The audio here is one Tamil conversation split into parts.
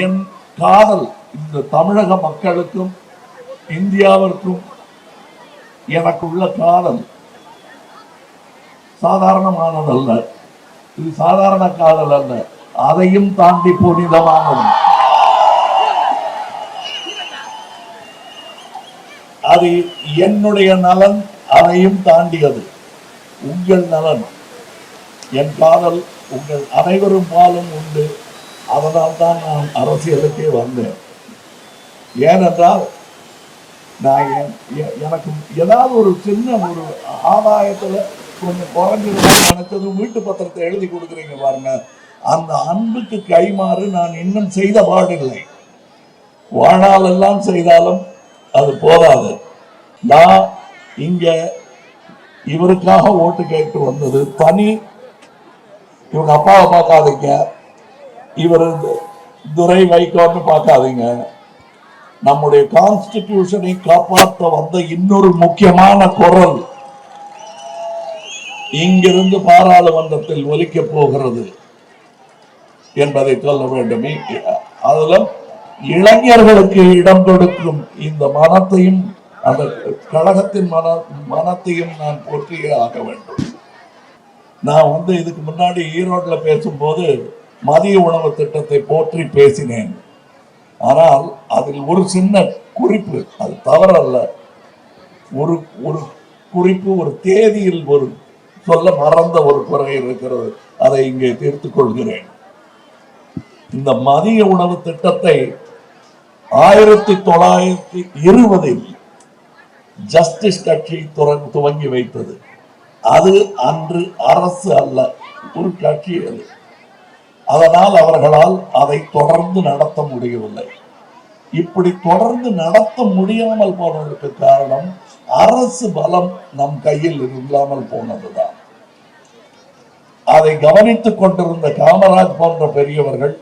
என் காதல் இந்த தமிழக மக்களுக்கும் இந்தியாவிற்கும் எனக்குள்ள காதல் சாதாரணமானதல்ல. இது சாதாரண காதல் அல்ல, அதையும் தாண்டி புனிதமானது. அது என்னுடைய நலன், அதையும் தாண்டியது உங்கள் நலன். என் காதல் உங்கள் அனைவரும் பாலும் உண்டு. அதனால் தான் நான் அரசியலுக்கே வந்தேன். ஏனென்றால் நான் எனக்கு ஏதாவது ஒரு சின்ன ஒரு ஆதாயத்தில் கொஞ்சம் குறைஞ்சிருந்தாலும் நினைச்சதும் வீட்டு பத்திரத்தை எழுதி கொடுக்குறீங்க பாருங்க, அந்த அன்புக்கு கைமாறு நான் இன்னும் செய்த பாடில்லை. வாழ்நாளெல்லாம் செய்தாலும் அது போதாது. நான் இங்க இவருக்காக ஓட்டு கேட்டு வந்தது தனி. இவங்க அப்பாவை பார்க்காதீங்க, இவர் துரை வைகோன்னு பார்க்காதீங்க. நம்முடைய கான்ஸ்டிடியூஷனை காப்பாற்ற வந்த இன்னொரு முக்கியமான குரல் இங்கிருந்து பாராளுமன்றத்தில் ஒலிக்க போகிறது என்பதை சொல்ல வேண்டும். அதுல இளைஞர்களுக்கு இடம் கொடுக்கும் இந்த மனத்தையும் அந்த கழகத்தின் மனத்தையும் நான் போற்றியே ஆக வேண்டும். நான் இதுக்கு முன்னாடி ஈரோட்ல பேசும்போது மதிய உணவு திட்டத்தை போற்றி பேசினேன். ஆனால் அதில் ஒரு சின்ன குறிப்பு, அது தவறல்ல, ஒரு ஒரு குறிப்பு, ஒரு தேதியில் ஒரு சொல்ல மறந்த ஒரு குறை இருக்கிறது. அதை இங்கே தீர்த்துக் கொள்கிறேன். இந்த மதிய உணவு திட்டத்தை 1920 ஜஸ்டிஸ் கட்சி துவங்கி வைத்தது. அது அன்று அரசு அல்ல, ஒரு கட்சி அது. அதனால் அவர்களால் அதை தொடர்ந்து நடத்த முடியவில்லை. இப்படி தொடர்ந்து நடத்த முடியாமல் போனதற்கு காரணம் அரசு பலம் நம் கையில் இல்லாமல் போனதுதான். அதை கவனித்துக் கொண்டிருந்த காமராஜ் போன்ற பெரியவர்கள்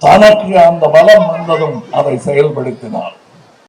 தனக்கு அந்த பலம் வந்ததும் அதை செயல்படுத்தினார்.